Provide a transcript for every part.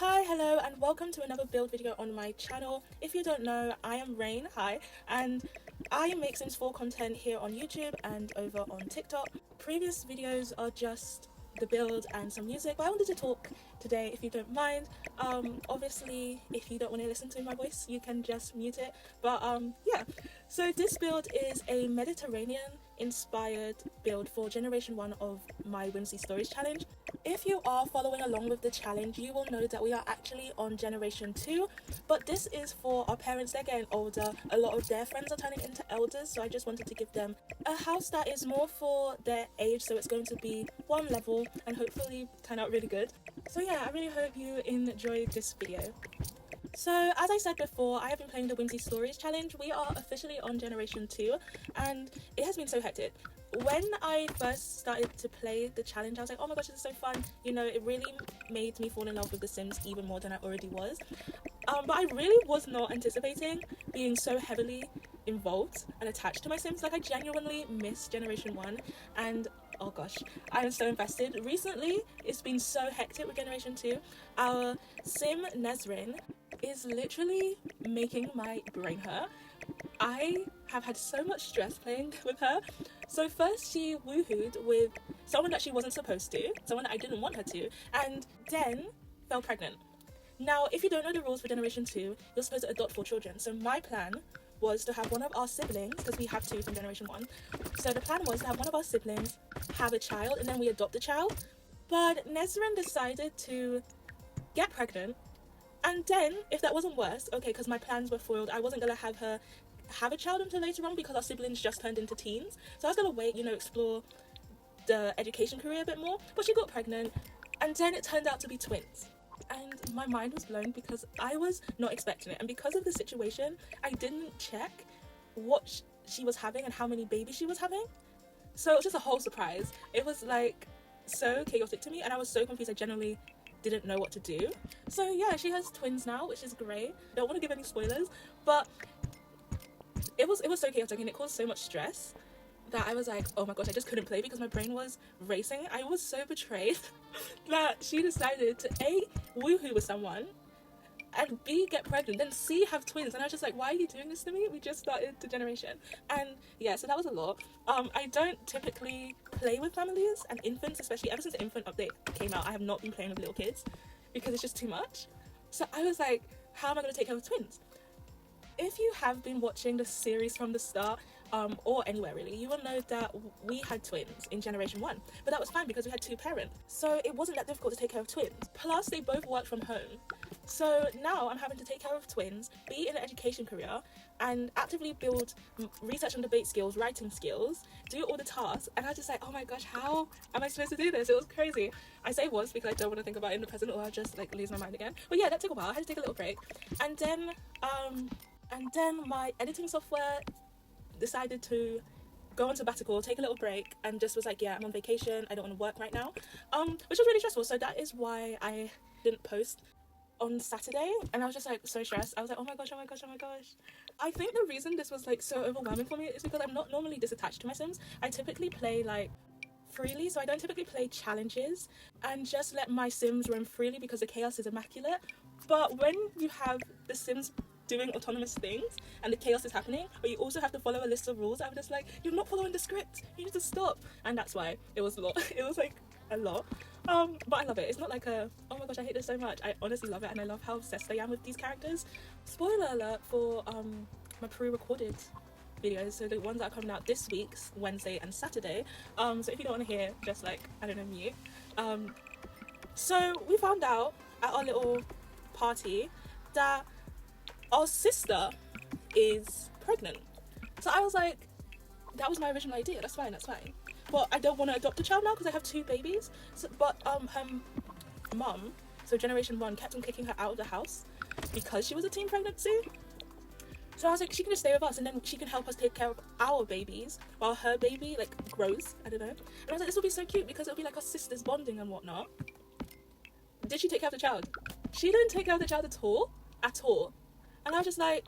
Hi, hello, and welcome to another build video on my channel. If you don't know, I am Rain, hi, and I make Sims 4 content here on YouTube and over on TikTok. Previous videos are just the build and some music, but I wanted to talk today if you don't mind. Obviously, if you don't want to listen to my voice, you can just mute it, but yeah. So this build is a Mediterranean inspired build for generation 1 of my Whimsy Stories challenge. If you are following along with the challenge, you will know that we are actually on generation 2, but this is for our parents. They're getting older, a lot of their friends are turning into elders, so I just wanted to give them a house that is more for their age, so it's going to be one level and hopefully turn out really good. So yeah, I really hope you enjoyed this video. So as I said before, I have been playing the Whimsy Stories challenge. We are officially on generation 2 and it has been so hectic. When I first started to play the challenge, I was like, oh my gosh, this is so fun. You know, it really made me fall in love with The Sims even more than I already was. But I really was not anticipating being so heavily involved and attached to my Sims. Like, I genuinely miss generation 1 and oh gosh, I am so invested. Recently, it's been so hectic with generation 2. Our Sim Nesrin is literally making my brain hurt. I have had so much stress playing with her. So first she woohooed with someone that she wasn't supposed to, someone that I didn't want her to, and then fell pregnant. Now, if you don't know the rules for generation 2, you're supposed to adopt 4 children. So my plan was to have one of our siblings, because we have 2 from generation 1. So the plan was to have one of our siblings have a child and then we adopt the child. But Nesrin decided to get pregnant, and then if that wasn't worse, okay, because my plans were foiled, I wasn't going to have her have a child until later on because our siblings just turned into teens. So I was going to wait, you know, explore the education career a bit more. But she got pregnant and then it turned out to be twins. And my mind was blown because I was not expecting it. And because of the situation, I didn't check what she was having and how many babies she was having. So it was just a whole surprise. It was like so chaotic to me and I was so confused. I genuinely didn't know what to do. So yeah, she has twins now, which is great. Don't want to give any spoilers, but it was so chaotic and it caused so much stress that I was like, oh my gosh, I just couldn't play because my brain was racing. I was so betrayed that she decided to A, woohoo with someone, and B, get pregnant, then C, have twins. And I was just like, why are you doing this to me? We just started the generation. And yeah, so that was a lot. I don't typically play with families and infants, especially ever since the infant update came out. I have not been playing with little kids because it's just too much. So I was like, how am I going to take care of twins? If you have been watching the series from the start, or anywhere really, you will know that we had twins in generation 1, but that was fine because we had 2 parents, so it wasn't that difficult to take care of twins. Plus they both work from home, so now I'm having to take care of twins, be in an education career, and actively build research and debate skills, writing skills, do all the tasks. And I was just like, oh my gosh, how am I supposed to do this? It was crazy. I say was because I don't want to think about it in the present or I'll just like lose my mind again. But yeah, that took a while. I had to take a little break, and then my editing software decided to go on sabbatical, take a little break, and just was like, yeah, I'm on vacation, I don't want to work right now, which was really stressful. So that is why I didn't post on Saturday, and I was just like so stressed. I was like, oh my gosh, I think the reason this was like so overwhelming for me is because I'm not normally this attached to my Sims. I typically play like freely, so I don't typically play challenges and just let my Sims roam freely because the chaos is immaculate. But when you have the Sims doing autonomous things and the chaos is happening, but you also have to follow a list of rules, I'm just like, you're not following the script, you need to stop. And that's why it was a lot. It was like a lot, but I love it. It's not like a oh my gosh, I hate this so much. I honestly love it, and I love how obsessed I am with these characters. Spoiler alert for my pre-recorded videos, so the ones that are coming out this week's Wednesday and Saturday. So if you don't want to hear, just like, I don't know, mute. So we found out at our little party that our sister is pregnant. So I was like, that was my original idea, that's fine. But I don't want to adopt a child now because I have 2 babies. So, but her mum, so generation 1, kept on kicking her out of the house because she was a teen pregnancy. So I was like, she can just stay with us and then she can help us take care of our babies while her baby like grows, I don't know. And I was like, this will be so cute because it'll be like our sisters bonding and whatnot. Did she take care of the child? She didn't take care of the child at all. And I was just like,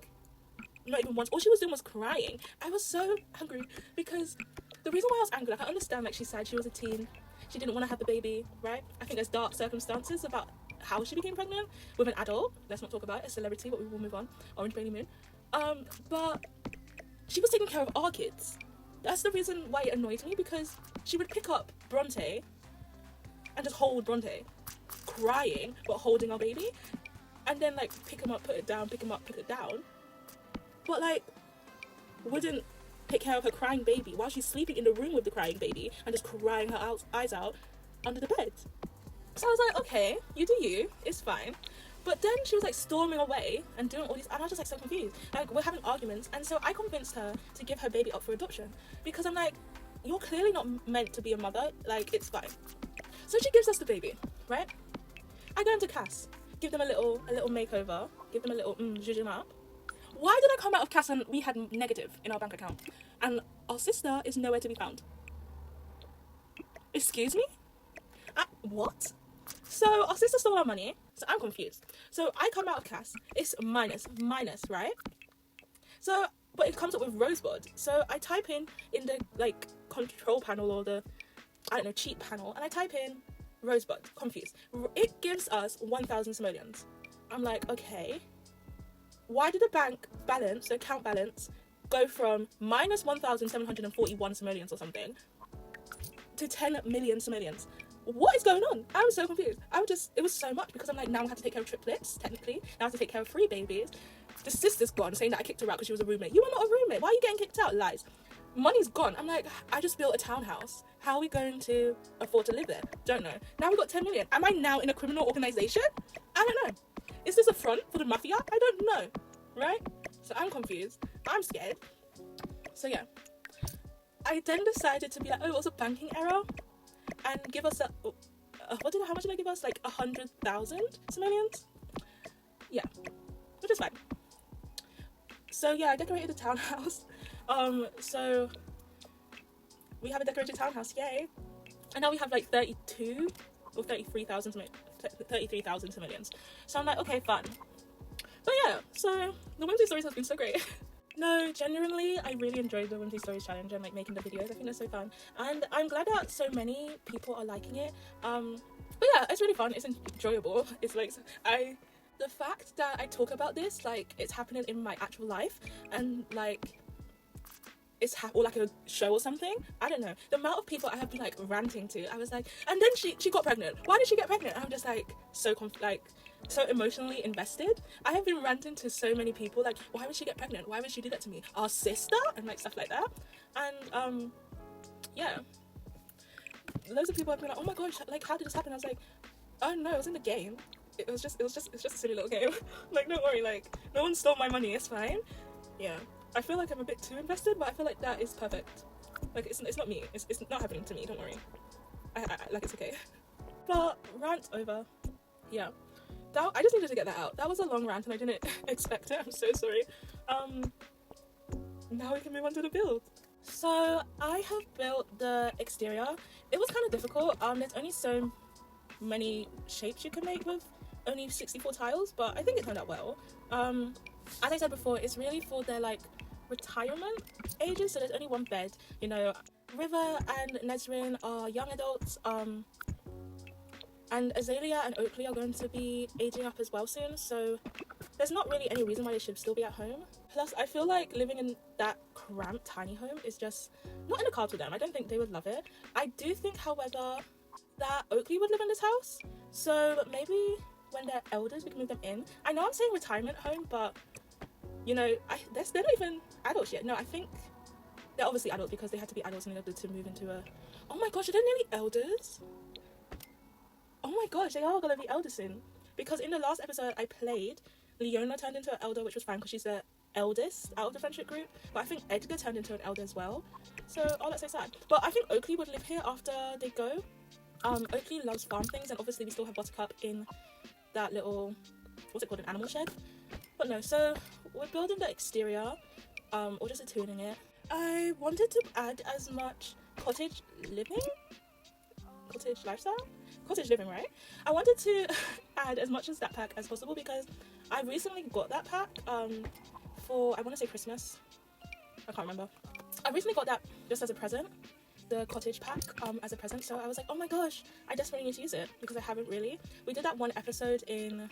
not even once. All she was doing was crying. I was so angry because the reason why I was angry, like, I understand, like, she's sad, she was a teen, she didn't want to have the baby, right? I think there's dark circumstances about how she became pregnant with an adult. Let's not talk about it, a celebrity, but we will move on. Orange Bailey Moon. But she was taking care of our kids. That's the reason why it annoyed me, because she would pick up Bronte and just hold Bronte, crying but holding our baby, and then like pick him up, put it down, pick him up, put it down, but like wouldn't take care of her crying baby while she's sleeping in the room with the crying baby and just crying her eyes out under the bed. So I was like, okay, you do you, it's fine. But then she was like storming away and doing all these, and I was just like so confused. Like, we're having arguments, and so I convinced her to give her baby up for adoption, because I'm like, you're clearly not meant to be a mother, like, it's fine. So she gives us the baby, right? I go into Cass, give them a little makeover, give them a little zhuzh them up. Why did I come out of Cass and we had negative in our bank account, and our sister is nowhere to be found? Excuse me? What? So our sister stole our money, so I'm confused. So I come out of Cass, it's minus, right? So, but it comes up with Rosebud. So I type in the like control panel, or the, I don't know, cheat panel, and I type in Rosebud, confused. It gives us 1,000 simoleons. I'm like, okay, why did the bank balance, the account balance, go from minus 1,741 simoleons or something to 10 million simoleons? What is going on? I was so confused. It was so much, because I'm like, now I have to take care of triplets, technically. Now I have to take care of 3 babies. The sister's gone, saying that I kicked her out because she was a roommate. You are not a roommate. Why are you getting kicked out? Lies. Money's gone. I'm like, I just built a townhouse. How are we going to afford to live there? Don't know. Now we've got 10 million. Am I now in a criminal organization? I don't know. Is this a front for the mafia? I don't know. Right? So I'm confused. I'm scared. So yeah. I then decided to be like, oh, it was a banking error, and give us how much did I give us? Like 100,000 simoleons? Yeah, which is fine. So yeah, I decorated the townhouse. So we have a decorated townhouse, yay! And now we have like 32 or 33,000 simoleons. So I'm like, okay, fun. But yeah, so the Whimsy stories has been so great. No, genuinely, I really enjoyed the Whimsy Stories challenge and like making the videos. I think they're so fun, and I'm glad that so many people are liking it. But yeah, it's really fun. It's enjoyable. It's like the fact that I talk about this like it's happening in my actual life, and like it's or like a show or something. I don't know. The amount of people I have been like ranting to. I was like, and then she got pregnant. Why did she get pregnant? I'm just like so emotionally invested. I have been ranting to so many people like, why would she get pregnant? Why would she do that to me? Our sister? And like stuff like that. And yeah, loads of people have been like, oh my gosh, like how did this happen? I was like, oh no, it was in the game. It's just a silly little game. Like, don't worry, like no one stole my money, it's fine. Yeah, I feel like I'm a bit too invested, but I feel like that is perfect. Like it's not me, it's not happening to me, don't worry. I like, it's okay. But rant over. Yeah, I just needed to get that out. That was a long rant and I didn't expect it. I'm so sorry. Now we can move on to the build. So I have built the exterior. It was kind of difficult. There's only so many shapes you can make with only 64 tiles, but I think it turned out well. As I said before, it's really for their like retirement ages, so there's only one bed. You know, River and Nesrin are young adults, and Azalea and Oakley are going to be aging up as well soon, so there's not really any reason why they should still be at home. Plus, I feel like living in that cramped tiny home is just not in the cards for them. I don't think they would love it. I do think, however, that Oakley would live in this house, so maybe when they're elders we can move them in. I know I'm saying retirement home, but you know, they're not even adults yet. No, I think they're obviously adults because they had to be adults in order to move into a... Oh my gosh, are they nearly elders? Oh my gosh, they are gonna be elders soon. Because in the last episode I played, Leona turned into an elder, which was fine because she's the eldest out of the friendship group. But I think Edgar turned into an elder as well. So, oh, that's so sad. But I think Oakley would live here after they go. Oakley loves farm things, and obviously we still have Buttercup in that little, what's it called, an animal shed? But no, so we're building the exterior, or just tuning it. I wanted to add as much cottage lifestyle? Cottage living, right? I wanted to add as much as that pack as possible because I recently got that pack for, I want to say Christmas. I can't remember. I recently got that just as a present, the cottage pack as a present, so I was like, oh my gosh, I desperately need to use it because I haven't really. We did that one episode in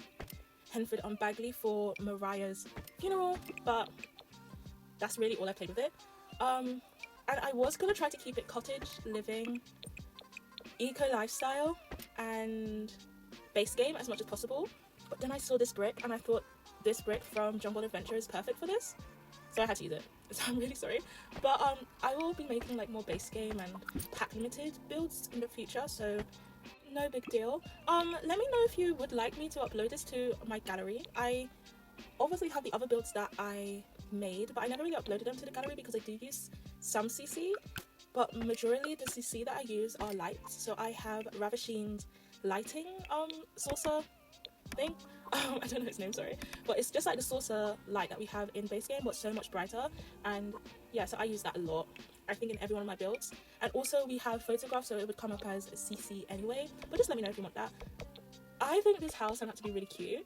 Henford on Bagley for Mariah's funeral, but that's really all I played with it. And I was gonna try to keep it cottage living, eco lifestyle, and base game as much as possible, but then I saw this brick and I thought this brick from Jumble Adventure is perfect for this, so I had to use it. So I'm really sorry, but I will be making like more base game and pack limited builds in the future, so no big deal. Let me know if you would like me to upload this to my gallery. I obviously have the other builds that I made, but I never really uploaded them to the gallery because I do use some CC, but majority the CC that I use are lights. So I have Ravisheen's lighting saucer thing. I don't know its name, sorry, but it's just like the saucer light that we have in base game, but so much brighter. And yeah, so I use that a lot, I think, in every one of my builds. And also we have photographs, so it would come up as CC anyway, but just let me know if you want that. I think this house turned out to be really cute.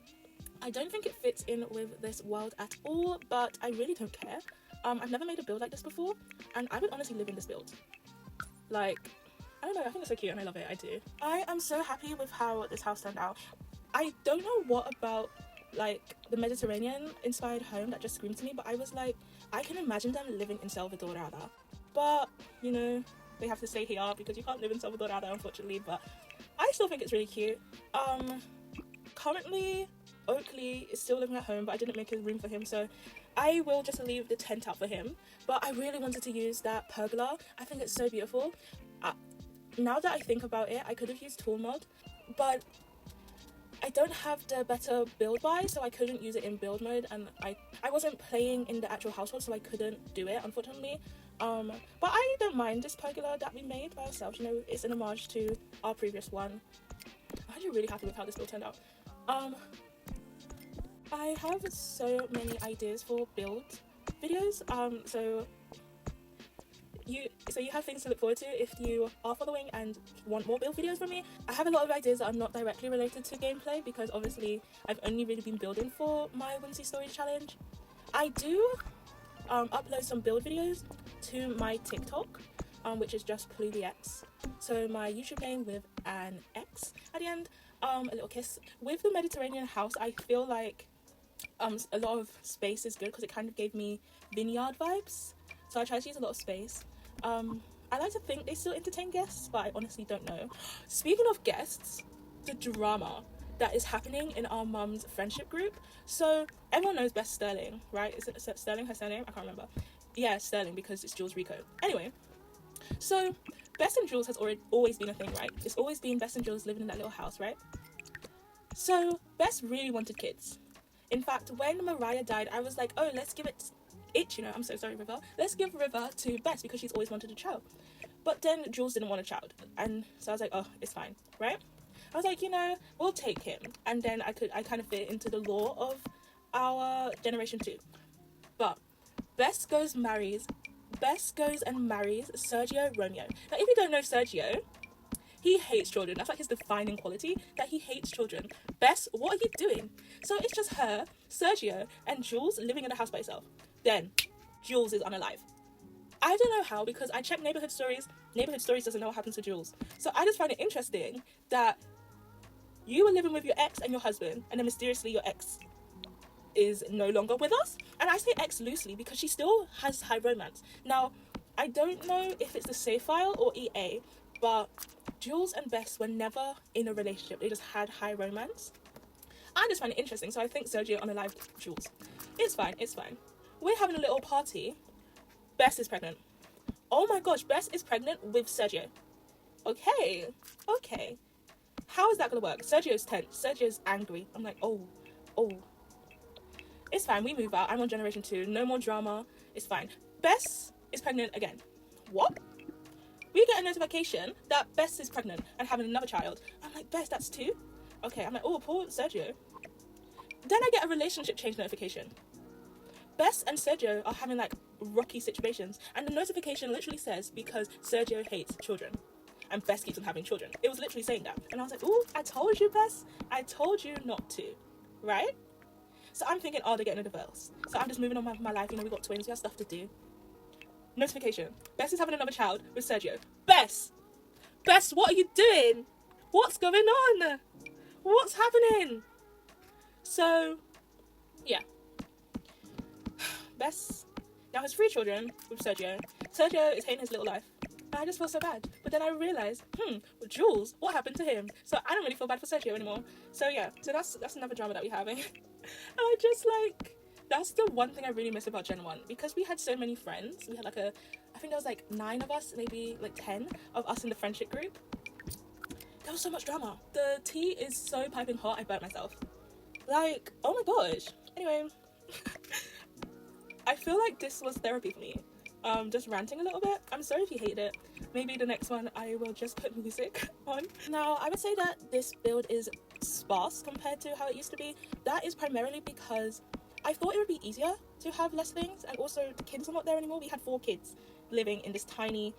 I don't think it fits in with this world at all, but I really don't care. I've never made a build like this before, and I would honestly live in this build. Like, I don't know, I think it's so cute and I love it, I do. I am so happy with how this house turned out. I don't know what about like the Mediterranean inspired home that just screamed to me, but I was like, I can imagine them living in Salvador Rada, but you know, they have to stay here because you can't live in Salvador Rada, unfortunately. But I still think it's really cute. Currently Oakley is still living at home, but I didn't make a room for him, so I will just leave the tent out for him. But I really wanted to use that pergola. I think it's so beautiful. Now that I think about it, I could have used tool mod, but I don't have the better build buy, so I couldn't use it in build mode, and I wasn't playing in the actual household, so I couldn't do it, unfortunately. But I don't mind this pergola that we made by ourselves. You know, it's an homage to our previous one. I'm actually really happy with how this build turned out. I have so many ideas for build videos, so you have things to look forward to if you are following and want more build videos from me. I have a lot of ideas that are not directly related to gameplay because obviously I've only really been building for my Whimsy Stories challenge. I do upload some build videos to my TikTok, which is just PlulyX. So my YouTube name with an X at the end, a little kiss. With the Mediterranean house, I feel like a lot of space is good because it kind of gave me vineyard vibes. So I try to use a lot of space. I like to think they still entertain guests, but I honestly don't know. Speaking of guests, the drama that is happening in our mum's friendship group. So everyone knows Bess Sterling, right? Is it Sterling her surname? I can't remember. Yeah, Sterling, because it's Jules Rico. Anyway, so Bess and Jules has always been a thing, right? It's always been Bess and Jules living in that little house, right? So Bess really wanted kids. In fact, when Mariah died, I was like, oh, let's give it, you know, I'm so sorry, River. Let's give River to Bess because she's always wanted a child. But then Jules didn't want a child. And so I was like, oh, it's fine, right? I was like, you know, we'll take him. And then I kind of fit into the law of our generation too. But Bess goes and marries Sergio Romeo. Now, if you don't know Sergio, he hates children. That's like his defining quality, that he hates children. Bess, what are you doing? So it's just her, Sergio, and Jules living in a house by herself. Then Jules is unalive. I don't know how, because I checked Neighborhood Stories. Neighborhood Stories doesn't know what happens to Jules. So I just find it interesting that you were living with your ex and your husband, and then mysteriously your ex is no longer with us. And I say ex loosely because she still has high romance. Now, I don't know if it's the save file or EA, but Jules and Bess were never in a relationship. They just had high romance. I just find it interesting, so I think Sergio unalived Jules. It's fine, it's fine. We're having a little party. Bess is pregnant. Oh my gosh, Bess is pregnant with Sergio. Okay. How is that gonna work? Sergio's tense. Sergio's angry. I'm like, oh. It's fine, we move out. I'm on generation 2. No more drama. It's fine. Bess is pregnant again. What? We get a notification that Bess is pregnant and having another child. I'm like, Bess, that's 2? Okay, I'm like, oh, poor Sergio. Then I get a relationship change notification. Bess and Sergio are having like rocky situations, and the notification literally says because Sergio hates children and Bess keeps on having children. It was literally saying that, and I was like, ooh, I told you, Bess, I told you not to, right? So I'm thinking, oh, they're getting a divorce. So I'm just moving on with my life. You know, we got twins, we have stuff to do. Notification. Bess is having another child with Sergio. Bess! Bess, what are you doing? What's going on? What's happening? So, yeah. Bess now has 3 children with Sergio. Sergio is hating his little life. And I just feel so bad. But then I realised, Jules, what happened to him? So I don't really feel bad for Sergio anymore. So yeah, so that's another drama that we're having. And I just like, that's the one thing I really miss about Gen 1. Because we had so many friends. We had like I think there was like 9 of us, maybe like 10 of us in the friendship group. There was so much drama. The tea is so piping hot, I burnt myself. Like, oh my gosh. Anyway, I feel like this was therapy for me. Just ranting a little bit. I'm sorry if you hated it. Maybe the next one I will just put music on. Now, I would say that this build is sparse compared to how it used to be. That is primarily because I thought it would be easier to have less things, and also the kids are not there anymore. We had 4 kids living in this tiny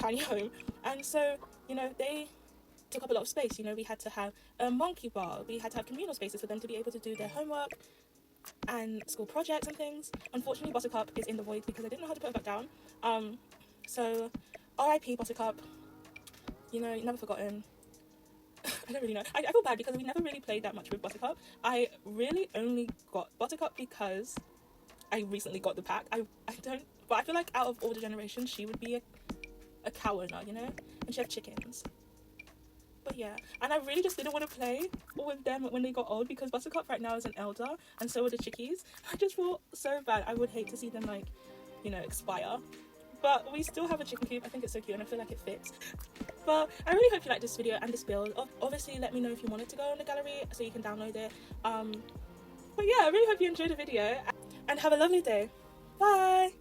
home, and so, you know, they took up a lot of space. You know, we had to have a monkey bar, we had to have communal spaces for them to be able to do their homework and school projects and things. Unfortunately, Buttercup is in the void because I didn't know how to put it back down. So RIP Buttercup, you know, never forgotten. I don't really know. I feel bad because we never really played that much with Buttercup. I really only got Buttercup because I recently got the pack. I don't, but I feel like out of all the generations, she would be a cow owner, you know? And she had chickens. But yeah, and I really just didn't want to play with them when they got old because Buttercup right now is an elder, and so are the chickies. I just feel so bad. I would hate to see them, like, you know, expire. But we still have a chicken coop. I think it's so cute and I feel like it fits. But I really hope you liked this video and this build. Obviously, let me know if you want it to go in the gallery so you can download it. But yeah, I really hope you enjoyed the video and have a lovely day. Bye!